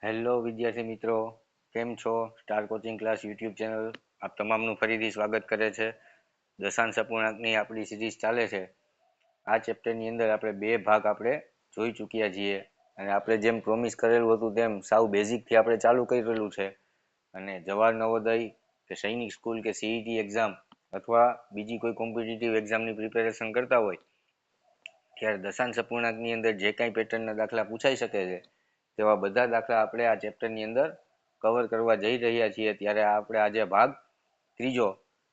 Hello વિદ્યાર્થી મિત્રો, કેમ છો? Star coaching class YouTube channel આપ તમામનું ફરીથી સ્વાગત કરે છે. દશાંશ અપૂર્ણાંકની આપણી સિરીઝ ચાલે છે. આ ચેપ્ટરની અંદર આપણે બે ભાગ આપણે જોઈ ચૂક્યા છીએ અને આપણે જેમ પ્રોમિસ કરેલું હતું તેમ સાવ બેઝિકથી આપણે ચાલુ કરેલું છે. અને જવાહર નવોદય કે સૈનિક સ્કૂલ કે સીઈટી એક્ઝામ અથવા બીજી કોઈ કોમ્પિટિટિવ એક્ઝામની પ્રિપેરેશન કરતા હોય ત્યારે દશાંશ અપૂર્ણાંકની અંદર જે કાંઈ પેટર્નના દાખલા પૂછાઈ શકે છે તેવા બધા દાખલા આપણે આ ચેપ્ટરની અંદર કવર કરવા જઈ રહ્યા છીએ. ત્યારે આપણે આજે ભાગ ત્રીજો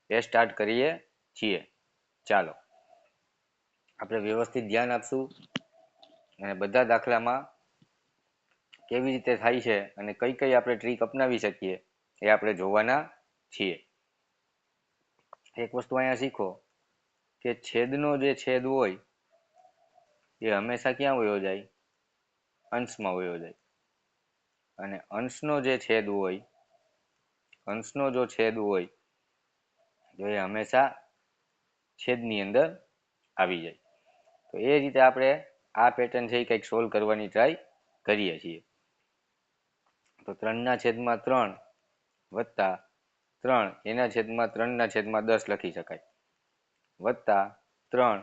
એ સ્ટાર્ટ કરીએ છીએ. ચાલો આપણે વ્યવસ્થિત ધ્યાન આપશું અને બધા દાખલામાં કેવી રીતે થાય છે અને કઈ કઈ આપણે ટ્રીક અપનાવી શકીએ એ આપણે જોવાના છીએ. એક વસ્તુ અહીંયા શીખો કે છેદનો જે છેદ હોય એ હંમેશા ક્યાં વયો જાય? અંશમાં વયો જાય. અને અંશનો જે છેદ હોય, અંશનો જો છેદ હોય તો એ હંમેશા છેદની અંદર આવી જાય. તો એ રીતે આપણે આ પેટર્ન છે એ કંઈક સોલ્વ કરવાની ટ્રાય કરીએ છીએ. તો 3/3 વત્તા 3 એના છેદમાં 3/10 લખી શકાય, વત્તા 3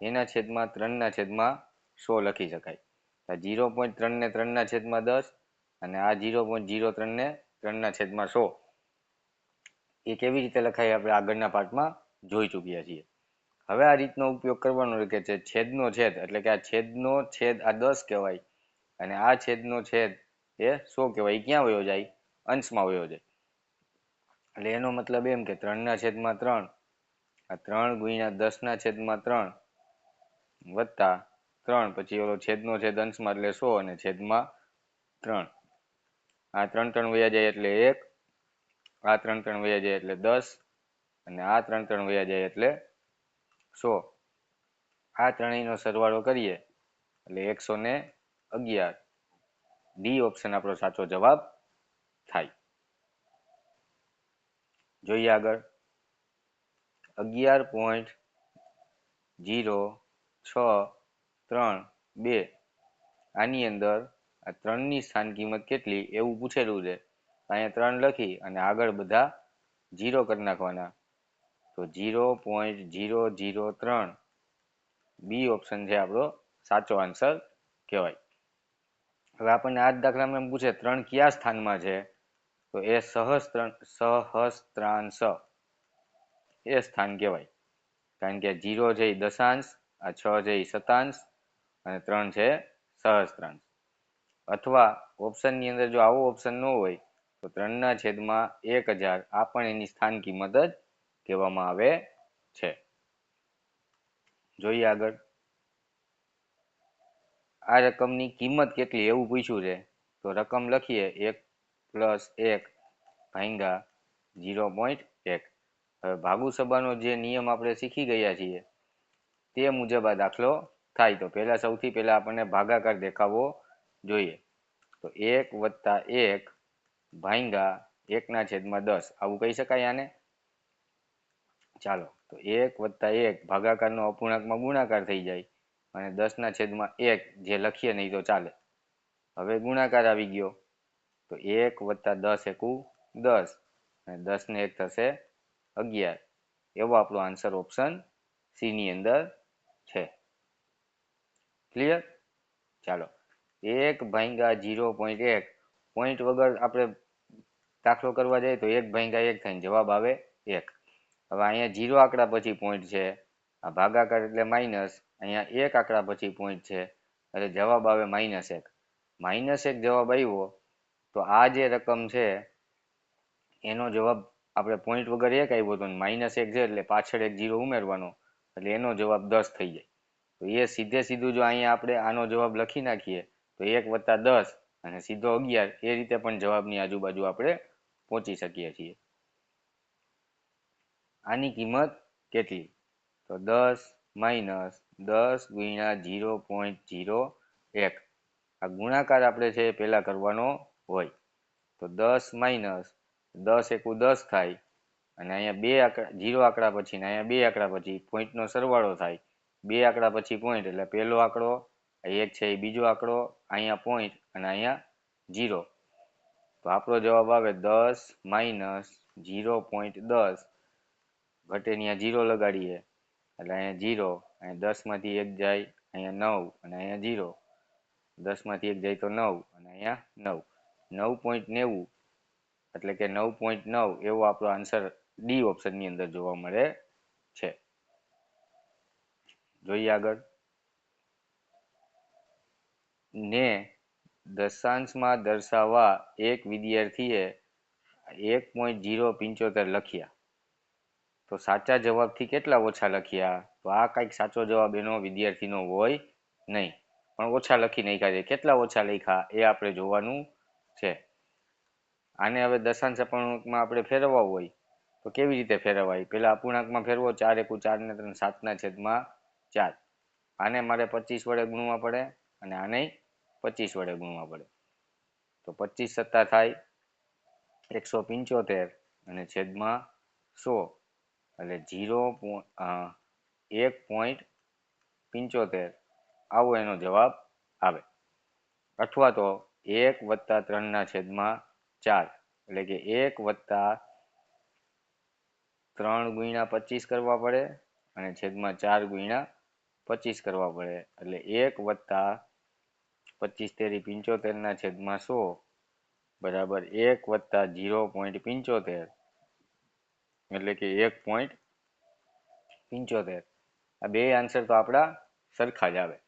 એના છેદમાં 3/100 લખી શકાય. 0.3 ને 3/10 અને આ 0.03 ને 3/100 એ કેવી રીતે લખાય આપણે આગળના પાઠમાં જોઈ ચૂક્યા છીએ. હવે આ રીતનો ઉપયોગ કરવાનો કે છે છેદનો છેદ, એટલે કે આ છેદનો છેદ આ 10 કહેવાય અને આ છેદનો છેદ એ 100 કહેવાય. ક્યાં વયો જાય? અંશમાં વયો જાય. એટલે એનો મતલબ એમ કે 3/3 આ 3 ગુણ્યા 10/3 વત્તા 3 પછી ઓલો છેદનો છેદ અંશમાં એટલે 100 અને છેદમાં 3. આ 3 વયા જાય એટલે 1, આ 3 વયા જાય એટલે 10 અને આ 3 વયા જાય એટલે 100. આ ત્રણેયનો સરવાળો કરીએ એટલે 111. ડી ઓપ્શન આપણો સાચો જવાબ થાય. જોઈએ આગળ 11.0632. આની અંદર આ 3ની સ્થાન કિંમત કેટલી એવું પૂછેલું છે. અહીંયા 3 લખી અને આગળ બધા 0 કરી નાખવાના. તો 0.003 બી ઓપ્શન છે આપણો સાચો આન્સર કહેવાય. હવે આપણને આ જ દાખલામાં એમ પૂછે 3 કયા સ્થાનમાં છે? તો એ સહસ્ત્રાંશ એ સ્થાન કહેવાય. કારણ કે 0 છે એ દશાંશ, આ 6 છે એ શતાંશ અને 3 છે સહસ્ત્રાંશ. અથવા ઓપ્શનની અંદર જો આવો ઓપ્શન ન હોય તો 3/1000 આ પણ એની સ્થાન કિંમત જ કહેવામાં આવે છે. જોઈએ આગળ આ રકમની કિંમત કેટલી એવું પૂછ્યું છે. તો રકમ લખીએ 1 + 1 ભાગ્યા 0.1. હવે ભાગુ સભાનો જે નિયમ આપણે શીખી ગયા છીએ તે મુજબ આ દાખલો થાય. તો સૌથી પહેલા આપણને ભાગાકાર દેખાવો જોઈએ. તો 1 + 1 ભાગ્યા 1/10 આવું કહી શકાય આને. ચાલો તો 1 + 1 ભાગાકારનો અપૂર્ણાંકમાં ગુણાકાર થઈ જાય અને 10/1 જે લખીએ નહીં તો ચાલે. હવે ગુણાકાર આવી ગયો તો 1 + 10 = 10 અને 10 ને 1 થશે 11. એવો આપણો આન્સર ઓપ્શન સી ની અંદર છે. ક્લિયર? ચાલો 1/0.1 પોઈન્ટ વગર આપણે દાખલો કરવા જઈએ તો 1/1 થાય, જવાબ આવે 1. હવે અહીંયા 0 આંકડા પછી પોઈન્ટ છે, આ ભાગાકાર એટલે માઇનસ. અહીંયા 1 આંકડા પછી પોઈન્ટ છે એટલે જવાબ આવે -1. -1 જવાબ આવ્યો તો આ જે રકમ છે એનો જવાબ આપણે પોઈન્ટ વગર 1 આવ્યો હતો, -1 છે એટલે પાછળ એક 0 ઉમેરવાનો એટલે એનો જવાબ 10 થઈ જાય. તો એ સીધું જો અહીંયા આપણે આનો જવાબ લખી નાખીએ તો 1 + 10 અને સીધો 11. એ રીતે પણ જવાબની આજુબાજુ આપણે પહોંચી શકીએ છીએ. આની કિંમત કેટલી? તો 10 - 10 × 0.01. આ ગુણાકાર આપણે છે પહેલા કરવાનો હોય. તો 10 - 10 × 10 થાય અને અહીંયા 2 આંકડા 0 આંકડા પછી ને અહીંયા 2 આંકડા પછી પોઈન્ટનો સરવાળો થાય. 2 આંકડા પછી પોઈન્ટ એટલે પહેલો આંકડો, 1 છે એ બીજો આંકડો, અહીંયા પોઈન્ટ અને અહીંયા 0. તો આપણો જવાબ આવે 10 માઇનસ 0.10 ઘટે ત્યાં 0 લગાડીએ એટલે અહીંયા 0, અહીંયા 10 માંથી 1 જાય અહીંયા 9 અને અહીંયા 0, 10 માંથી 1 જાય તો 9 અને અહીંયા 9, 9.90 એટલે કે 9.9 એવો આપણો આન્સર ડી ઓપ્શનની અંદર જોવા મળે છે. જોઈએ આગળ. ને દશાંશમાં દર્શાવવા એક વિદ્યાર્થીએ 1.075 લખ્યા તો સાચા જવાબથી કેટલા ઓછા લખ્યા? તો આ કંઈક સાચો જવાબ એનો વિદ્યાર્થીનો હોય નહીં, પણ ઓછા લખી નાખ્યા છે. કેટલા ઓછા લખ્યા એ આપણે જોવાનું છે. આને હવે દશાંશ અપૂર્ણાંકમાં આપણે ફેરવવા હોય તો કેવી રીતે ફેરવાય? પેલા અપૂર્ણાંકમાં ફેરવો 4 એકુ 4 ને 3 7/4. આને મારે 25 વડે ગુણવા પડે અને આને 25 વડે ગુણવા પડે. તો 25 સત્તા થાય 175 અને છેદમાં 100 એટલે 1.75 આવો એનો જવાબ આવે. અથવા તો 1 + 3/4 એટલે કે 1 + 3 × 25 કરવા પડે અને છેદમાં 4 × 25 કરવા પડે એટલે 1 + 25 તેરી 75 છેદમાં 100 બરાબર 1 + 0.75 એટલે કે 1.75. આ બે આન્સર તો આપણા સરખા જ આવે.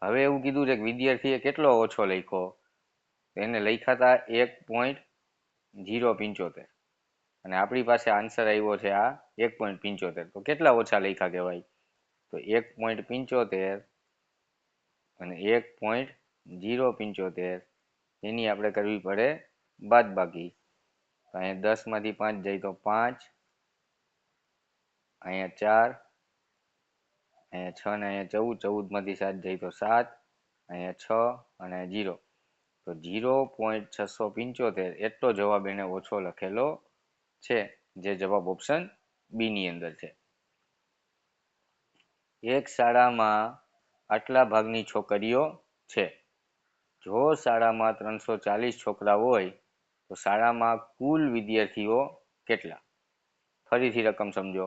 હવે એવું કીધું છે કે વિદ્યાર્થીએ કેટલો ઓછો લખ્યો? એને લખ્યા હતા 1.075 અને આપણી પાસે આન્સર આવ્યો છે આ 1.75. તો કેટલા ઓછા લખ્યા કહેવાય? તો 1.75 અને 1.075 એની આપણે કરવી પડે બાદબાકી. તો અહીંયા 10 માંથી 5 જાય તો 5, અહીંયા 4, અહીંયા 6 ને અહીંયા 14, 14 માંથી 7 જાય તો 7, અહીંયા 6 અને 0. તો 0.675 એટલો જવાબ એને ઓછો લખેલો છે, જે જવાબ ઓપ્શન બી ની અંદર છે. એક શાળામાં આટલા ભાગની છોકરીઓ છે. જો શાળામાં 340 છોકરા હોય તો શાળામાં કુલ વિદ્યાર્થીઓ કેટલા? ફરીથી રકમ સમજો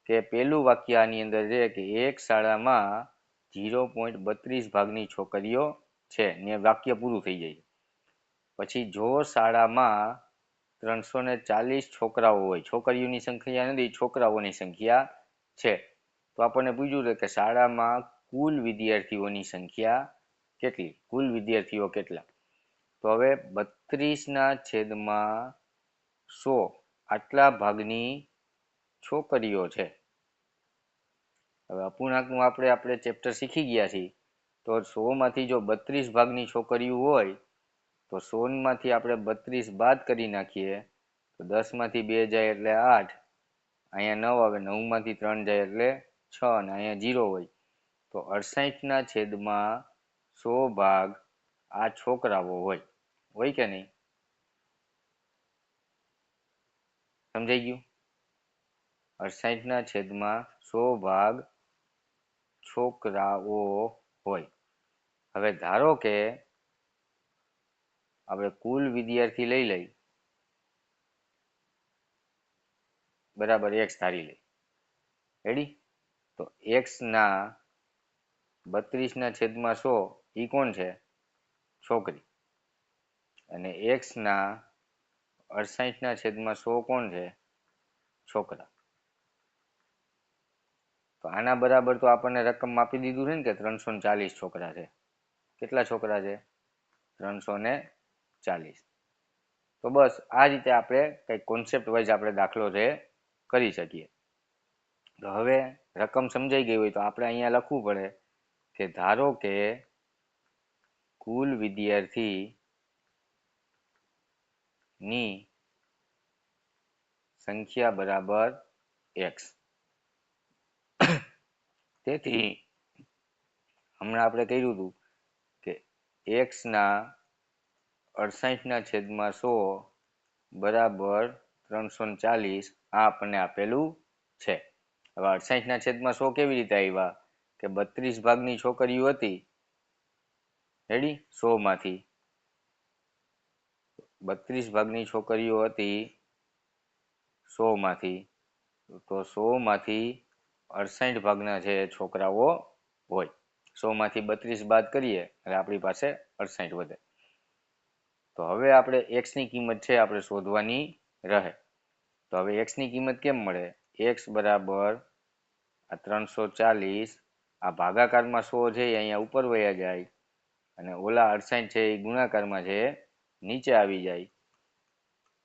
કે પેલું વાક્ય આની અંદર છે કે એક શાળામાં 0.32 ભાગની છોકરીઓ છે ને વાક્ય પૂરું થઈ જાય. પછી જો શાળામાં 340 છોકરાઓ હોય, છોકરીઓની સંખ્યા નથી, છોકરાઓની સંખ્યા છે, તો આપણને પૂછ્યું છે કે શાળામાં કુલ વિદ્યાર્થીઓની સંખ્યા કેટલી? કુલ વિદ્યાર્થીઓ કેટલા? તો હવે 32/100 આટલા ભાગની છોકરીઓ છે. હવે અપૂર્ણાંકનું આપણે ચેપ્ટર શીખી ગયા છીએ. તો 100 માંથી જો 32 ભાગની છોકરીઓ હોય તો 100 માંથી આપણે 32 બાદ કરી નાખીએ તો 10 માંથી 2 જાય એટલે 8, અહીંયા 9 આવે, 9 માંથી 3 જાય એટલે 6 અને અહીંયા 0 હોય. તો 68/100 ભાગ આ છોકરાઓ હોય કે નહીં? સમજાઈ ગયું? 68/100 ભાગ છોકરાઓ હોય. હવે ધારો કે આપણે કુલ વિદ્યાર્થી લઈ બરાબર x ધારી લઈ. રેડી? તો x ના 32/100 ઈ કોણ છે? છોકરી. અને x ના 68/100 કોણ છે? છોકરા. તો આના બરાબર તો આપણને રકમ આપી દીધું છે ને કે 340 છોકરા છે. કેટલા છોકરા છે? 340. તો બસ આ રીતે આપણે કંઈક કોન્સેપ્ટ વાઇઝ આપણે દાખલો છે કરી શકીએ. તો હવે રકમ સમજાઈ ગઈ હોય તો આપણે અહીંયા લખવું પડે કે ધારો કે કુલ વિદ્યાર્થી ની સંખ્યા બરાબર x. તેથી હમણાં આપણે કહ્યું હતું કે x ના 68/100 બરાબર 340 આ આપણને આપેલું છે. હવે 68/100 કેવી રીતે આવ્યા? કે 32 ભાગની છોકરીઓ હતી. રેડી? 100 માંથી 32 ભાગની છોકરીઓ હતી 100 માંથી, તો 100 માંથી 68 ભાગના જે છોકરાઓ હોય. 100 માંથી 32 બાદ કરીએ એટલે આપણી પાસે 68 વધે. તો હવે આપણે x ની કિંમત છે આપણે શોધવાની રહે. તો હવે x ની કિંમત કેમ મળે? x બરાબર આ 340, આ ભાગાકારમાં 100 છે અહીંયા ઉપર વયા જાય અને ઓલા 68 છે એ ગુણાકારમાં છે નીચે આવી જાય.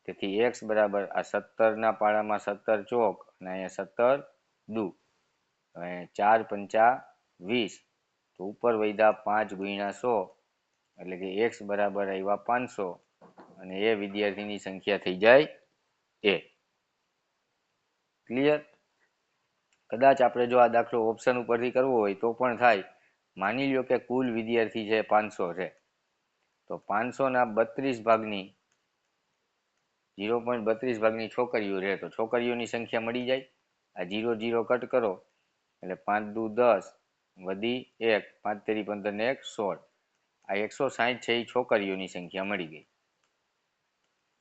તેથી x બરાબર આ 17 ના પાડામાં 17 ચોક અને અહીંયા 17 દુ, 4 પંચા 20, તો ઉપર વધ્યા 5 ગુણ્યા 100 એટલે કે x બરાબર આવ્યા 500 અને એ વિદ્યાર્થીની સંખ્યા થઈ જાય એ. ક્લિયર? કદાચ આપણે જો આ દાખલો ઓપ્શન ઉપરથી કરવો હોય તો પણ થાય. માની લ્યો કે કુલ વિદ્યાર્થી છે 500 છે, તો 500 ના 32 ભાગની 0.32 ભાગની છોકરીઓ છે, તો છોકરીઓની સંખ્યા મળી જાય. આ 0 0 કટ કરો એટલે 5 દુ 10 વધી 1, 5 તેરી 15 ને 1 16. આ 160 છે એ છોકરીઓની સંખ્યા મળી ગઈ.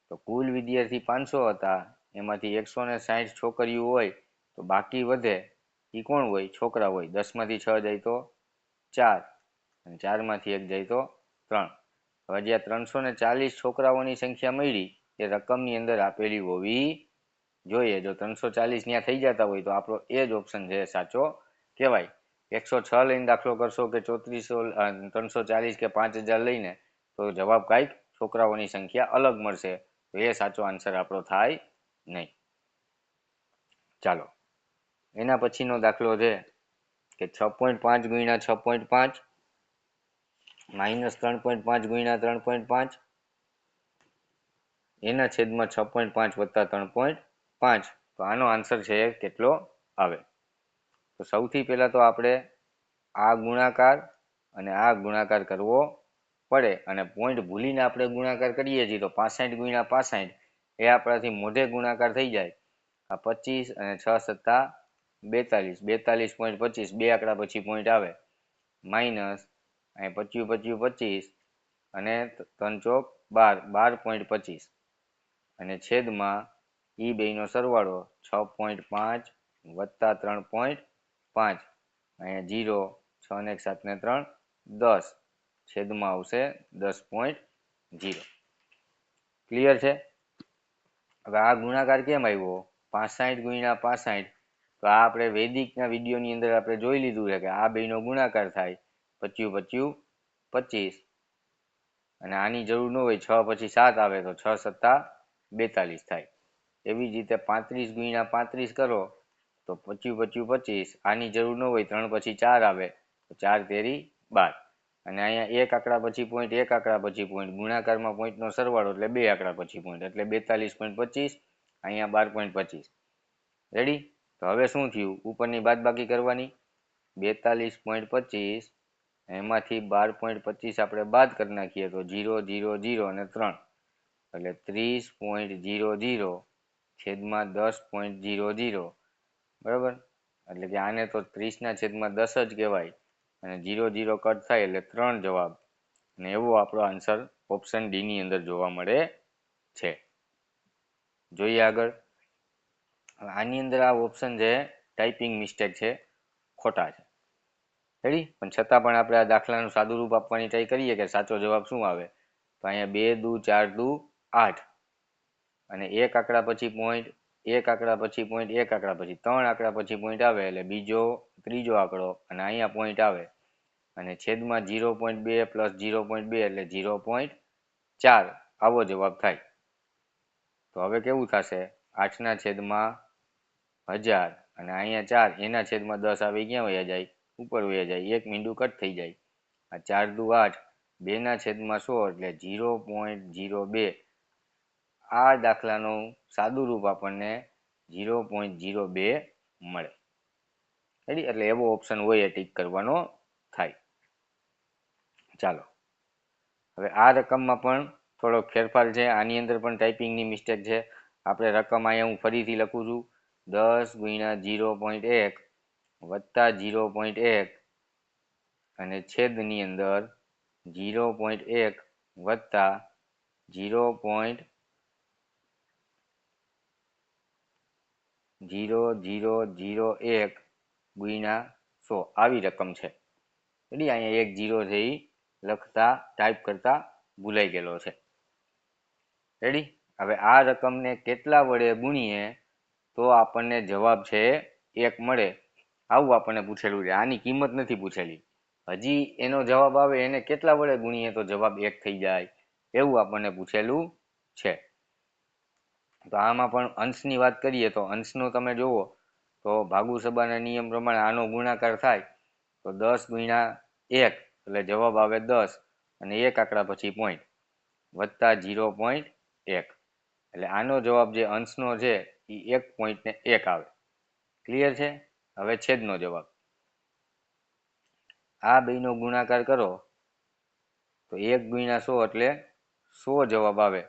તો કુલ વિદ્યાર્થી 500 હતા, એમાંથી 160 છોકરીઓ હોય તો બાકી વધે એ કોણ હોય? છોકરા હોય. 10 માંથી 6 જાય તો 4 અને 4 માંથી 1 જાય તો 3. હવે જ્યાં 340 છોકરાઓની સંખ્યા મળી એ રકમની અંદર આપેલી હોવી જોઈએ. જો 340 ત્યાં થઈ જતા હોય તો આપણો એ જ ઓપ્શન છે સાચો કહેવાય. 106 લઈને દાખલો કરશો કે 3400 340 કે 5000 લઈને તો જવાબ કાંઈક છોકરાઓની સંખ્યા અલગ મળશે, તો એ સાચો આન્સર આપણો થાય નહીં. ચાલો એના પછીનો દાખલો છે કે 6.5 ગુણ્યા 6.5 માઇનસ 3.5 ગુણ્યા 3.5 એના છેદમાં 6.5 વત્તા 3.5. તો આનો આન્સર છે કેટલો આવે? તો સૌથી પહેલા તો આપણે આ ગુણાકાર અને આ ગુણાકાર કરવો પડે અને પોઈન્ટ ભૂલીને આપણે ગુણાકાર કરીએ છીએ તો 65 ગુણ્યા 65 એ આપણાથી મોઢે ગુણાકાર થઈ જાય. આ 25 અને 6 સત્તા 42, 42.25 બે આંકડા પછી પોઈન્ટ આવે માઇનસ અહીં 25 25 અને 3 ચોક 12, 12.25 અને છેદમાં ઈ બેનો સરવાળો 6.5 વત્તા 3.5 અહીંયા 0, 6 ને 7 ને 3 10 છેદમાં આવશે 10.0. ક્લિયર છે? હવે આ ગુણાકાર કેમ આવ્યો? 65 ગુણ્યા 65, તો આ આપણે વૈદિકના વિડીયોની અંદર આપણે જોઈ લીધું છે કે આ બેનો ગુણાકાર થાય 25 25 અને આની જરૂર ન હોય 6 પછી 7 આવે તો 6 સત્તા 42 થાય. એવી જ રીતે 35 ગુણ્યા 35 કરો તો 25 25, આની જરૂર ન હોય 3 પછી 4 આવે તો 4 તેરી 12 અને અહીંયા એક આંકડા પછી પોઈન્ટ, એક આંકડા પછી પોઈન્ટ, ગુણાકારમાં પોઈન્ટનો સરવાળો એટલે બે આંકડા પછી પોઈન્ટ એટલે 42.25 અહીંયા 12.25. રેડી? તો હવે શું થયું? ઉપરની બાદબાકી કરવાની. 42.25 એમાંથી 12.25 આપણે બાદ કરી નાખીએ તો 0 0 0 અને 3 એટલે 30.00 છેદમાં 10.00. બરાબર? એટલે કે આને તો 30 ના છેદમાં 10 જ કહેવાય અને 0 0 કટ થાય એટલે 3 જવાબ અને એવો આપણો આન્સર ઓપ્શન ડી ની અંદર જોવા મળે છે. જોઈએ આગળ. આની અંદર આ ઓપ્શન છે ટાઈપિંગ મિસ્ટેક છે, ખોટા છે. રેડી? પણ છતાં પણ આપણે આ દાખલાનું સાદું રૂપ આપવાની ટ્રાય કરીએ કે સાચો જવાબ શું આવે. તો અહીંયા 2 દુ 4 દુ 8 અને એક આંકડા પછી પોઈન્ટ, એક આંકડા પછી પોઈન્ટ, એક આંકડા પછી 3 આંકડા પછી પોઈન્ટ આવે એટલે ત્રીજો આંકડો અને અહીંયા પોઈન્ટ આવે અને છેદમાં 0.2 પ્લસ 0.2 એટલે 0.4 આવો જવાબ થાય. તો હવે કેવું થશે? 8 ના છેદમાં 1000 અને અહીંયા 4 એના છેદમાં 10 આવે ક્યાં વયા જાય? ઉપર વયા જાય. એક મીંડું કટ થઈ જાય. આ 4 દુ 8, 2 ના છેદમાં 100 એટલે 0.02. આ દાખલાનું સાદું રૂપ આપણને 0.02 મળે. રેડી? એટલે એવો ઓપ્શન હોય એ ટીક કરવાનો થાય. ચાલો હવે આ રકમમાં પણ થોડો ફેરફાર છે. આની અંદર પણ ટાઈપિંગની મિસ્ટેક છે. આપણે રકમ અહીંયા હું ફરીથી લખું છું 10 ગુણ્યા 0.1 વત્તા 0.1 અને છેદની અંદર 0.1 વત્તા 0.0001 ગુણ્યા 100 આવી રકમ છે. રેડી, અહીંયા એક 0 છે એ લખતા ટાઈપ કરતા ભૂલાઈ ગયેલો છે. રેડી, હવે આ રકમને કેટલા વડે ગુણીએ તો આપણને જવાબ છે 1 મળે, આવું આપણને પૂછેલું છે. આની કિંમત નથી પૂછેલી, હજી એનો જવાબ આવે એને કેટલા વડે ગુણીએ તો જવાબ 1 થઈ જાય એવું આપણને પૂછેલું છે. તો આમાં પણ અંશની વાત કરીએ તો અંશનો તમે જુઓ તો ભાગુસભાના નિયમ પ્રમાણે આનો ગુણાકાર થાય તો 10 ગુણ્યા 1 એટલે જવાબ આવે 10 અને એક આંકડા પછી પોઈન્ટ વત્તા 0.1 એટલે આનો જવાબ જે અંશનો છે એ 1.1 આવે. ક્લિયર છે? હવે છેદનો જવાબ, આ બેનો ગુણાકાર કરો તો 1 ગુણ્યા 100 એટલે 100 જવાબ આવે.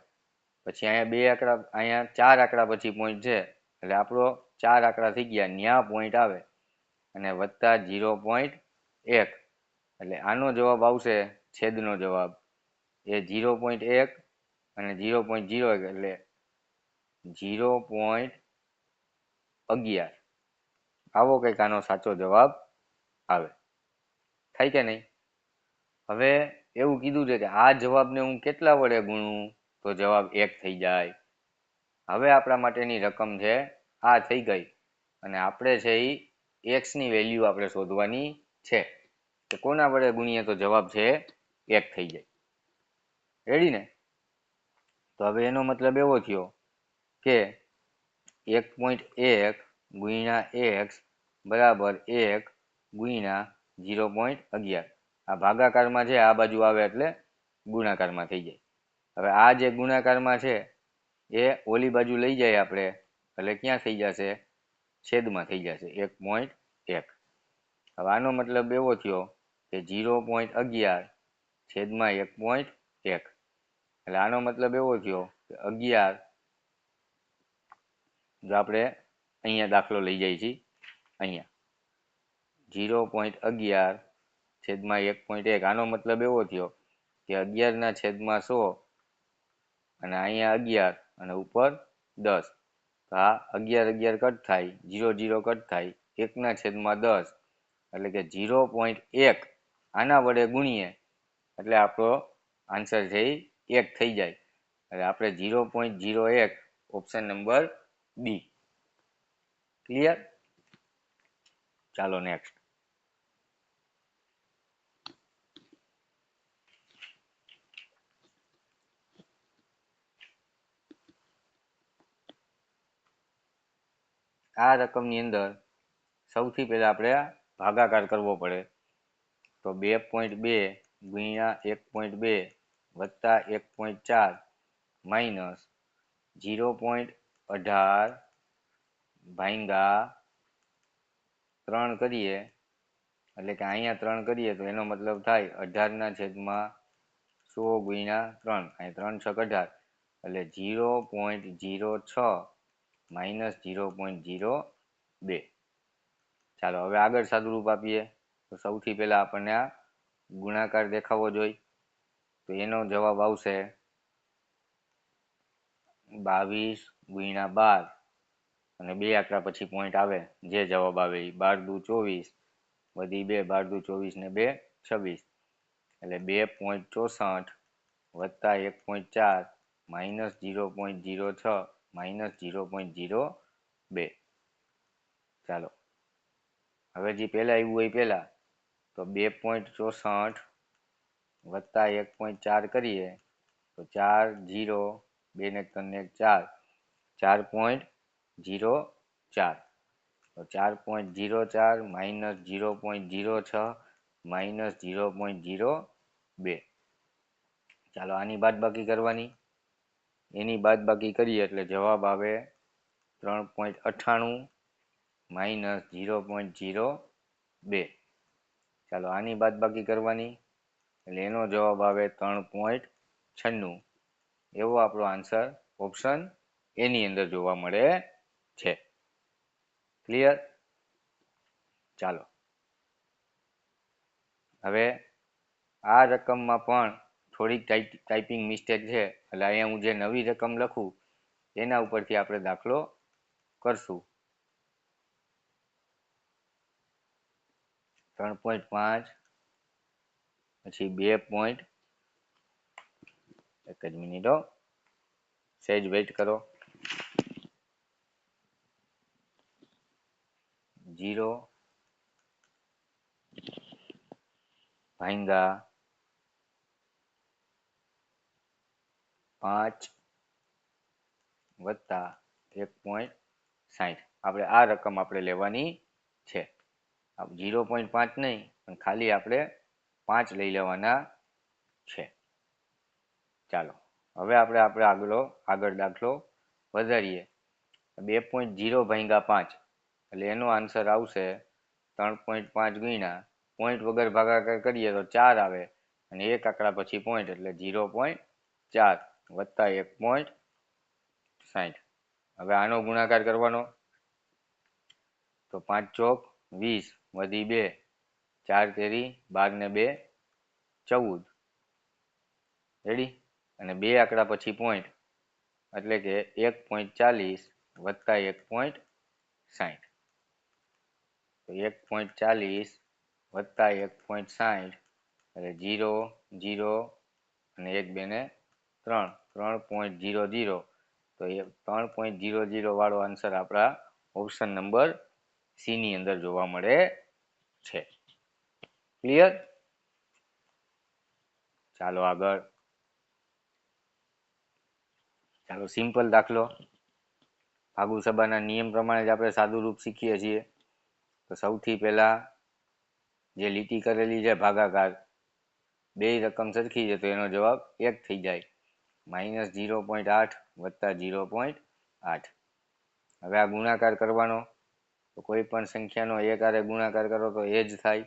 પછી અહીંયા બે આંકડા, અહીંયા 4 આંકડા પછી પોઈન્ટ છે એટલે આપણો 4 આંકડા થઈ ગયા, ન્યા પોઈન્ટ આવે અને વત્તા 0.1 એટલે આનો જવાબ આવશે છેદનો જવાબ એ 0.1 અને 0.01 એટલે 0.11. આવો કંઈક આનો સાચો જવાબ આવે. થાય કે નહીં? હવે એવું કીધું છે કે આ જવાબને હું કેટલા વડે ગુણું તો જવાબ 1 થઈ જાય. હવે આપણા માટેની રકમ છે આ થઈ ગઈ અને આપણે છે એ x ની વેલ્યુ આપણે શોધવાની છે કે કોના વડે ગુણીએ તો જવાબ છે 1 થઈ જાય. રેડી ને? તો હવે એનો મતલબ એવો થયો કે 1.1 ગુણ્યા x બરાબર 1 ગુણ્યા 0.11. આ ભાગાકારમાં છે, આ બાજુ આવે એટલે ગુણાકારમાં થઈ જાય. હવે આ જે ગુણાકારમાં છે એ ઓલી બાજુ લઈ જાય આપણે એટલે ક્યાં થઈ જશે? છેદમાં થઈ જશે 1.1. હવે આનો મતલબ એવો થયો કે 0.11 છેદમાં 1.1 એટલે આનો મતલબ એવો થયો કે 11, જો આપણે અહીંયા દાખલો લઈ જઈએ છીએ, અહીંયા 0.11 છેદમાં 1.1 આનો મતલબ એવો થયો કે 11 ના છેદમાં 100 અને અહીંયા 11 અને ઉપર 10. તો આ 11 કટ થાય, 0 કટ થાય, 1 ના છેદમાં 10 એટલે કે 0.1 આના વડે ગુણીએ એટલે આપણો આન્સર છે એ 1 થઈ જાય. એટલે આપણે 0.01 ઓપ્શન નંબર બી. ક્લિયર? ચાલો નેક્સ્ટ. આ રકમની અંદર સૌથી પહેલા આપણે ભાગાકાર કરવો પડે તો 2.2 ગુણ્યા 1.2 વત્તા 1.4 માઇનસ 0.18 ભાંગા 3 કરીએ એટલે કે અહીંયા 3 કરીએ તો એનો મતલબ થાય 18 ના છેદમાં 100 ગુણ્યા 3, અહીં 3 છ 18 એટલે 0.06 માઇનસ 0.02. ચાલો હવે આગળ સાદુરૂપ આપીએ તો સૌથી પહેલા આપણને આ ગુણાકાર દેખાવો જોઈએ તો એનો જવાબ આવશે 22 ગુણ્યા 12 અને બે આંકડા પછી પોઈન્ટ આવે જે જવાબ આવે એ 12 દુ 24 વધી 2, 12 દુ 24 ને 2 26 એટલે 2.64 વત્તા 1.4 માઇનસ 0.06 માઇનસ 0.02. ચાલો હવે જે પહેલા આવ્યું હોય પહેલા તો 2.64 વત્તા 1.4 કરીએ તો 4 0 2 ને 3 ને 4 4.04 તો 4.04 માઇનસ 0.06 માઇનસ 0.02. ચાલો આની બાદબાકી કરવાની, એની બાદબાકી કરીએ એટલે જવાબ આવે 3.98 માઇનસ 0.02. ચાલો આની બાદબાકી કરવાની એટલે એનો જવાબ આવે 3.96. એવો આપણો આન્સર ઓપ્શન એની અંદર જોવા મળે છે. ક્લિયર? ચાલો હવે આ રકમમાં પણ થોડીક ટાઈપિંગ મિસ્ટેક છે, એટલે અહીંયા હું જે નવી રકમ લખું એના ઉપરથી આપણે દાખલો કરશું. 3.5 પછી 2 એક જ મિનિટ હો, સહેજ વેઇટ કરો. 0 ભાંગા 5 વત્તા 1.60. આપણે આ રકમ આપણે લેવાની છે. 0.5 નહીં, પણ ખાલી આપણે 5 લઈ લેવાના છે. ચાલો હવે આપણે આગળ દાખલો વધારીએ. 2.0 ભાંગા 5 એટલે એનો આન્સર આવશે 3.5 ગુણ્યા પોઈન્ટ વગર ભાગાકાર કરીએ તો 4 આવે, અને એક આંકડા પછી પોઈન્ટ એટલે 0.4 વત્તા 1.60. હવે આનો ગુણાકાર કરવાનો તો 5 ચોક 20 વધી 2, 4 તેરી 12 ને 2 14. રેડી? અને બે આંકડા પછી પોઈન્ટ એટલે કે 1.40 વત્તા 1.60. તો 1.40 વત્તા 1.60 એટલે 0 0 અને 1 2 ને 3 3.00. તો એ 3.00 વાળો આન્સર આપણા ઓપ્શન નંબર સી ની અંદર જોવા મળે છે. ક્લિયર? ચાલો આગળ. ચાલો સિમ્પલ દાખલો. ભાગુસભાના નિયમ પ્રમાણે જ આપણે સાદું રૂપ શીખીએ છીએ. તો સૌથી પહેલા જે લીટી કરેલી છે ભાગાકાર, બે રકમ સરખી છે તો એનો જવાબ 1 થઈ જાય. -0.8 વત્તા 0.8. હવે આ ગુણાકાર કરવાનો તો કોઈ પણ સંખ્યાનો એક હારે ગુણાકાર કરો તો એ જ થાય,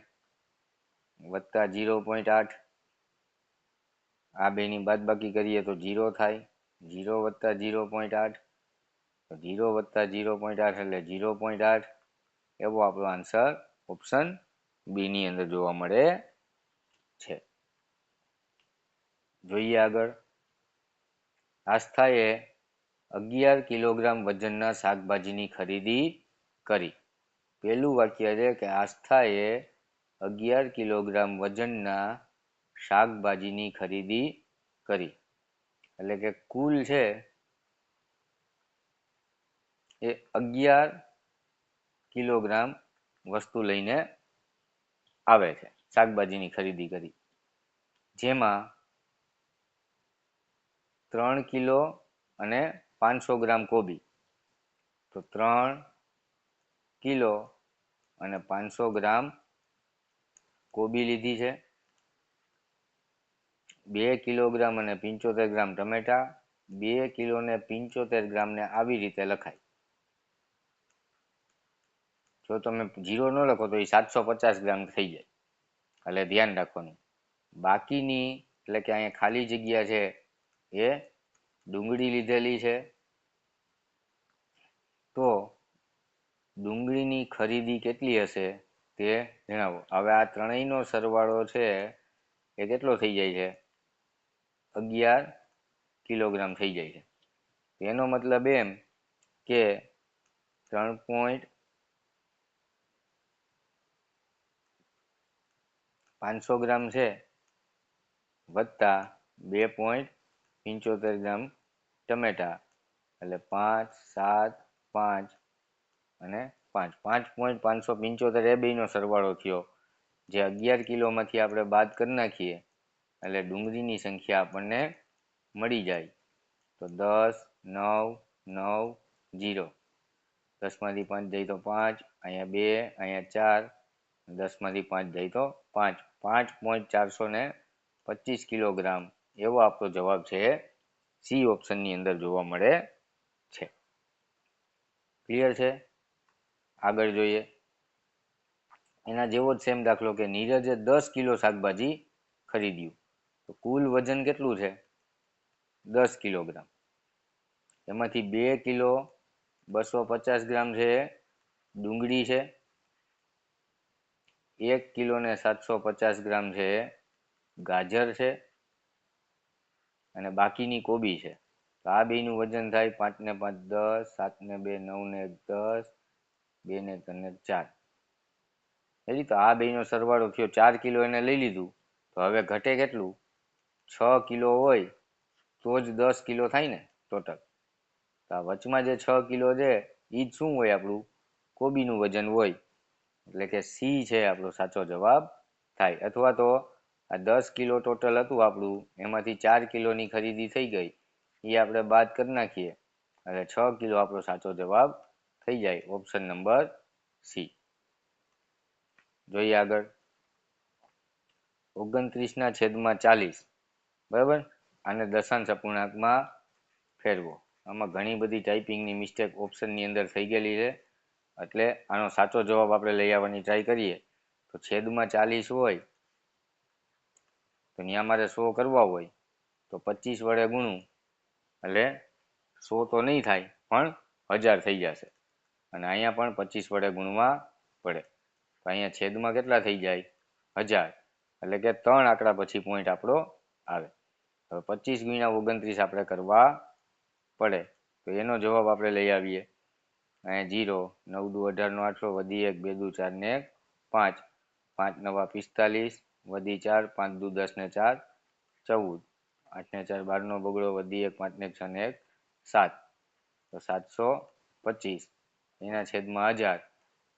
વત્તા 0.8. આ બેની બાદબાકી કરીએ તો 0 થાય, 0 વત્તા 0.8. તો 0 વત્તા 0.8 એટલે 0.8. એવો આપણો આન્સર ઓપ્શન બી ની અંદર જોવા મળે છે. જોઈએ આગળ. આસ્થાએ 11 કિલોગ્રામ વજનના શાકભાજીની ખરીદી કરી. પહેલું વાક્ય છે કે આસ્થાએ 11 કિલોગ્રામ વજનના શાકભાજીની ખરીદી કરી. એટલે કે કુલ છે એ 11 કિલોગ્રામ વસ્તુ લઈને આવે છે, શાકભાજીની ખરીદી કરી, જેમાં 3 કિલો અને 500 ગ્રામ કોબી. તો 3 કિલો અને 500 ગ્રામ કોબી લીધી છે. 2 કિલોગ્રામ અને 75 ગ્રામ ટમેટા. 2 કિલો ને 75 ગ્રામ ને આવી રીતે લખાય. જો તમે 0 ન લખો તો એ 750 ગ્રામ થઈ જાય, એટલે ધ્યાન રાખવાનું. બાકીની એટલે કે અહીંયા ખાલી જગ્યા છે એ ડુંગળી લીધેલી છે. તો ડુંગળીની ખરીદી કેટલી હશે તે જણાવો. હવે આ ત્રણેયનો સરવાળો છે એ કેટલો થઈ જાય છે? 11 કિલોગ્રામ થઈ જાય છે. એનો મતલબ એમ કે 3.500 ગ્રામ છે વત્તા 2.75 ગ્રામ ટમેટા એટલે 5 7 5 અને 5 5.575 એ બેનો સરવાળો થયો, જે 11 કિલોમાંથી આપણે બાદ કરી નાખીએ એટલે ડુંગળીની સંખ્યા આપણને મળી જાય. તો 10 9 9 0. 10 માંથી 5 જાય તો 5, અહીંયા 2, અહીંયા 4, 10 માંથી 5 જાય તો 5. 5.425 કિલોગ્રામ એવો આપણો જવાબ છે સી ઓપ્શન ની અંદર જોવા મળે છે. ક્લિયર છે? આગળ જોઈએ. એના જેવો જ સેમ દાખલો કે નીરજે 10 કિલો શાકભાજી ખરીદ્યું. તો કુલ વજન કેટલું છે? 10 કિલોગ્રામ. એમાંથી 2 કિલો 250 ગ્રામ છે ડુંગળી છે. 1 કિલો ને 750 ગ્રામ છે ગાજર છે. અને બાકીની કોબી છે. તો આ બેયનું વજન થાય 5 ને 5 10, 7 ને 2 9 ને 1 10, 2 ને 3 ને 4. એટલે તો આ બેયનો સરવાળો થયો 4 કિલો એને લઈ લીધું. તો હવે ઘટે કેટલું? 6 કિલો હોય તો જ 10 કિલો થાય ને ટોટલ. તો આ વચમાં જે 6 કિલો છે એ જ શું હોય? આપણું કોબીનું વજન હોય. એટલે કે સી છે આપણો સાચો જવાબ થાય. અથવા તો આ 10 કિલો ટોટલ હતું આપણું, એમાંથી 4 કિલોની ખરીદી થઈ ગઈ, એ આપણે બાદ કરી નાખીએ એટલે 6 કિલો આપણો સાચો જવાબ થઈ જાય. Option number C. જોઈએ આગળ. 29/40. બરાબર. આને દશાંશ અપૂર્ણાંકમાં ફેરવો. આમાં ઘણી બધી ટાઈપિંગની મિસ્ટેક ઓપ્શનની અંદર થઈ ગયેલી છે. એટલે આનો સાચો જવાબ આપણે લઈ આવવાની ટ્રાય કરીએ. તો છેદમાં 40 હોય તો ત્યાં મારે 100 કરવા હોય તો 25 વડે ગુણું એટલે 100 તો નહીં થાય, પણ 1000 થઈ જશે. અને અહીંયા પણ 25 વડે ગુણવા પડે. તો અહીંયા છેદમાં કેટલા થઈ જાય? 1000. એટલે કે 3 આંકડા પછી પોઈન્ટ આપણો આવે. હવે 25 ગુણ્યા 29 આપણે કરવા પડે. તો એનો જવાબ આપણે લઈ આવીએ. અહીંયા 0 9 દુ 18 નો 800 વધી 1 2 દુ 4 ને 5 5 નવા 45 વધી 4 5 દુ 10 ને 4 14 8 ને 4 12 નો બગડો વધી 1 5 ને 6 ને 1 7. તો 725 એના છેદમાં 1000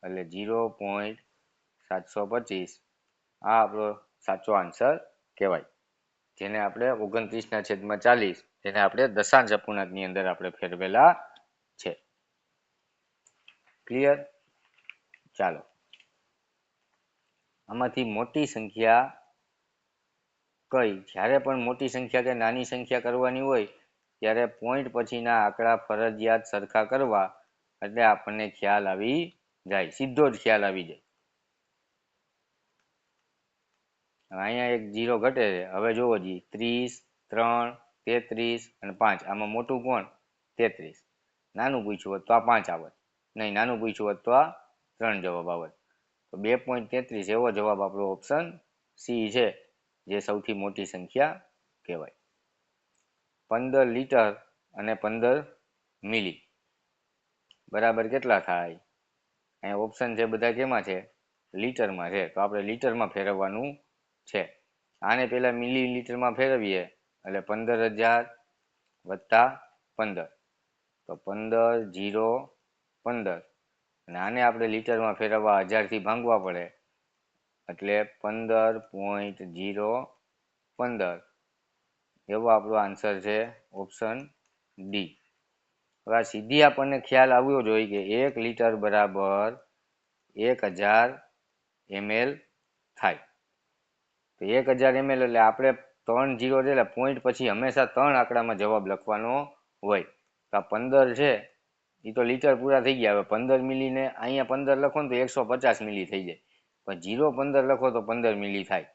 એટલે 0.725 આ આપણો સાચો આન્સર કહેવાય. જેને આપણે 29/40 જેને આપણે દશાંશ અપૂર્ણાંકની અંદર આપણે ફેરવેલા છે. ક્લિયર? ચાલો. આમાંથી મોટી સંખ્યા કઈ? જ્યારે પણ મોટી સંખ્યા કે નાની સંખ્યા કરવાની હોય ત્યારે પોઈન્ટ પછીના આંકડા ફરજિયાત સરખા કરવા, એટલે આપણને ખ્યાલ આવી જાય, સીધો જ ખ્યાલ આવી જાય. અહીંયા એક 0 ઘટે છે. હવે જોવો જી 30 3 33 અને 5. આમાં મોટું કોણ? 33. નાનું પૂછ્યું હોત તો આ 5 આવત. નહીં, નાનું પૂછ્યું હોત તો આ 3 જવાબ આવત. તો 2.33 એવો જવાબ આપણો ઓપ્શન સી છે, જે સૌથી મોટી સંખ્યા કહેવાય. 15 લીટર અને 15 મિલી બરાબર કેટલા થાય? અહીંયા ઓપ્શન છે બધા કેમાં છે? લીટરમાં છે. તો આપણે લીટરમાં ફેરવવાનું છે. આને પહેલા મિલીલીટરમાં ફેરવીએ એટલે 15,000 વત્તા 15. તો 15 0 15. અને આને આપણે લીટરમાં ફેરવવા 1000 થી ભાંગવા પડે એટલે 15.015 એવો આપણો આન્સર છે ઓપ્શન ડી. હવે આ સીધી આપણને ખ્યાલ આવ્યો જોઈએ કે 1 લીટર બરાબર 1000 ml થાય. તો 1000 ml એટલે આપણે 3 0 છે એટલે પોઈન્ટ પછી હંમેશા 3 આંકડામાં જવાબ લખવાનો હોય. તો આ 15 છે એ તો લીટર પૂરા થઈ ગયા. હવે 15 મિલીને અહીંયા 15 લખો ને તો 150 મિલી થઈ જાય. પણ 0.15 લખો તો 15 મિલી થાય.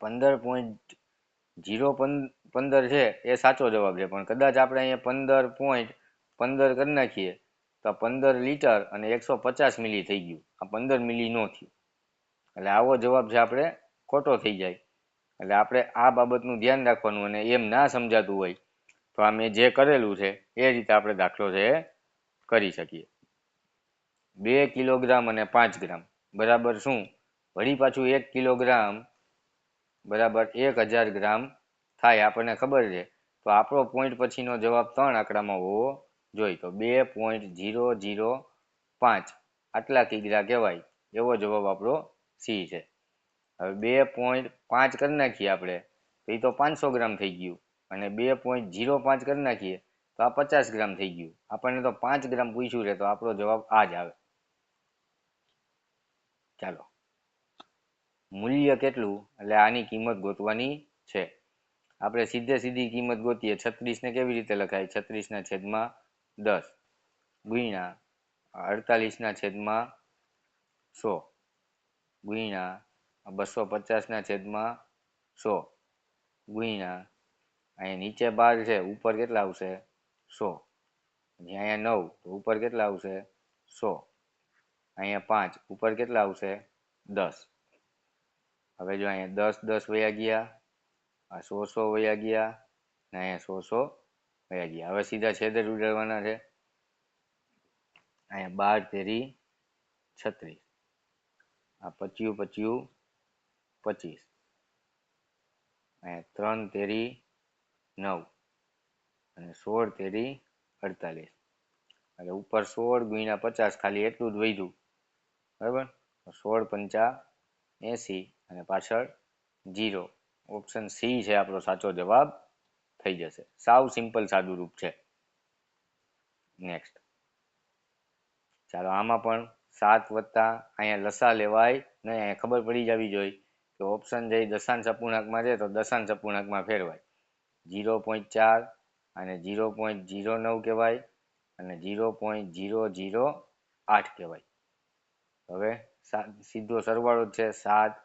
15.015 છે એ સાચો જવાબ છે. પણ કદાચ આપણે અહીંયા 15.15 કરી નાખીએ તો 15 લીટર અને 150 મિલી થઈ ગયું. આ 15 મિલી નો થયું. એટલે આવો જવાબ છે આપણે ખોટો થઈ જાય. એટલે આપણે આ બાબતનું ધ્યાન રાખવાનું. અને એમ ના સમજાતું હોય તો આ મેં જે કરેલું છે એ રીતે આપણે દાખલો છે કરી શકીએ. 2 કિલોગ્રામ અને 5 ગ્રામ બરાબર શું? વળી પાછું 1 કિલોગ્રામ બરાબર 1000 ગ્રામ થાય આપણને ખબર છે. તો આપણો પોઈન્ટ પછીનો જવાબ 3 આંકડામાં હોવો જોઈએ. તો 2.005 આટલા કિગ્રા કહેવાય એવો જવાબ આપણો સી છે. હવે 2.5 કરી નાખીએ આપણે તો એ તો 500 ગ્રામ થઈ ગયું. અને 2.05 કરી નાખીએ તો આ 50 ગ્રામ થઈ ગયું. આપણને તો 5 ગ્રામ પૂછ્યું છે તો આપણો જવાબ આ જ આવે. ચાલો. મૂલ્ય કેટલું? એટલે આની કિંમત ગોતવાની છે. આપણે સીધી કિંમત ગોતીએ. 36 ને કેવી રીતે લખાય? 36/10 ગુણ્યા 48/100 ગુણ્યા 250/100 ગુણ્યા અહીંયા નીચે 12 છે, ઉપર કેટલા આવશે? 100. અહીંયા 9 તો ઉપર કેટલા આવશે? 100. અહીંયા 5 ઉપર કેટલા આવશે? 10. હવે જો અહીંયા 10 10 વયા ગયા, આ 100 100 વયા ગયા, ને અહીંયા 100 વયા ગયા. હવે સીધા છેદે ઉડાડવાના છે. અહીંયા 12 તેરી 36, આ 25 25 25, અહીંયા 3 તેરી 9 અને 16 તેરી 48. એટલે ઉપર 16 ગુણ્યા 50 ખાલી એટલું જ વધ્યું, બરાબર. 16 પંચા 80 અને પાછળ 0. ઓપ્શન સી છે આપણો સાચો જવાબ થઈ જશે. સાવ સિમ્પલ સાદું રૂપ છે. નેક્સ્ટ ચાલો, આમાં પણ 7 વત્તા અહીંયા લસા લેવાય નહીં. અહીંયા ખબર પડી જવી જોઈએ કે ઓપ્શન જે દશાંશ અપૂર્ણાંકમાં છે તો દશાંશ અપૂર્ણાંકમાં ફેરવાય. 0.4 અને 0.09 કહેવાય અને 0.008 કહેવાય. હવે સીધો સરવાળો છે 7,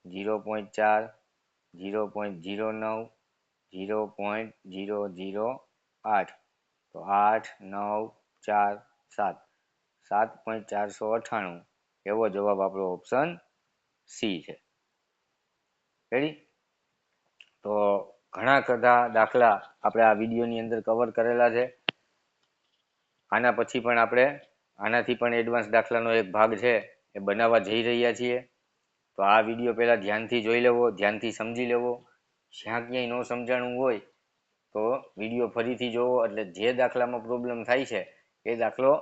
0.4, 0.09, 0.008. તો 8, 9, 4, 7, 7.498 એવો જવાબ આપણો ઓપ્શન સી છે. રેડી? તો ઘણા બધા દાખલા આપણે આ વિડીયોની અંદર કવર કરેલા છે. આના પછી પણ આપણે આનાથી પણ એડવાન્સ દાખલાનો એક ભાગ છે એ બનાવવા જઈ રહ્યા છીએ. તો આ વિડીયો પહેલાં ધ્યાનથી જોઈ લેવો, ધ્યાનથી સમજી લેવો. જ્યાં ક્યાંય ન સમજાણું હોય તો વિડીયો ફરીથી જોવો. એટલે જે દાખલામાં પ્રોબ્લેમ થાય છે એ દાખલો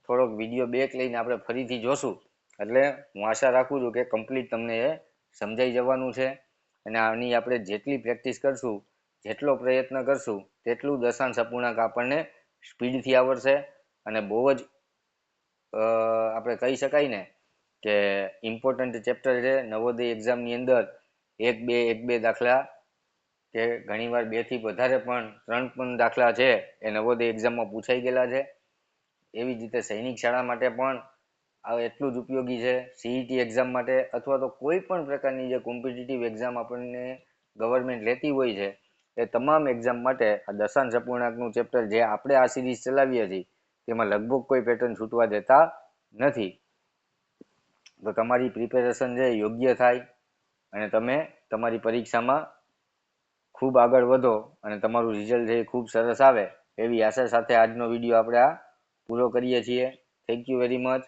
થોડોક વિડીયો બેક લઈને આપણે ફરીથી જોશું. એટલે હું આશા રાખું છું કે કમ્પ્લીટ તમને એ સમજાઈ જવાનું છે. અને આની આપણે જેટલી પ્રેક્ટિસ કરશું, જેટલો પ્રયત્ન કરશું, તેટલું દશાંશ અપૂર્ણાંક આપણને સ્પીડથી આવડશે. અને બહુ જ આપણે કહી શકાય ને કે ઇમ્પોર્ટન્ટ ચેપ્ટર છે. નવોદય એક્ઝામની અંદર 1-2 દાખલા કે ઘણીવાર 2 થી વધારે પણ 3 પણ દાખલા છે એ નવોદય એક્ઝામમાં પૂછાઈ ગયેલા છે. એવી જ રીતે સૈનિક શાળા માટે પણ આ એટલું જ ઉપયોગી છે. સીઈટી એક્ઝામ માટે અથવા તો કોઈ પણ પ્રકારની જે કોમ્પિટિટિવ એક્ઝામ આપણને ગવર્મેન્ટ લેતી હોય છે એ તમામ એક્ઝામ માટે આ દશાંશ અપૂર્ણાંકનું ચેપ્ટર જે આપણે આ સિરીઝ ચલાવીએ છીએ તેમાં લગભગ કોઈ પેટર્ન છૂટવા દેતા નથી. તો તમારી પ્રિપેરેશન છે યોગ્ય થાય અને તમે તમારી પરીક્ષામાં ખૂબ આગળ વધો અને તમારું રિઝલ્ટ છે એ ખૂબ સરસ આવે એવી આશા સાથે આજનો વિડીયો આપણે આ પૂરો કરીએ છીએ. Thank you very much.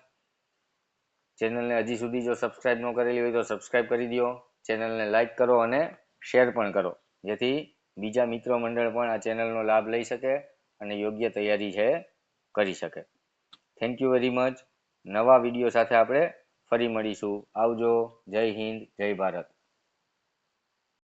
ચેનલને હજી સુધી જો સબસ્ક્રાઇબ ન કરેલી હોય તો સબસ્ક્રાઇબ કરી દો. ચેનલને લાઈક કરો અને શેર પણ કરો, જેથી બીજા મિત્રો મંડળ પણ આ ચેનલનો લાભ લઈ શકે અને યોગ્ય તૈયારી છે કરી શકે. Thank you very much. નવા વિડીયો સાથે આપણે ફરી મળીશું. આવજો. જય હિન્દ, જય ભારત.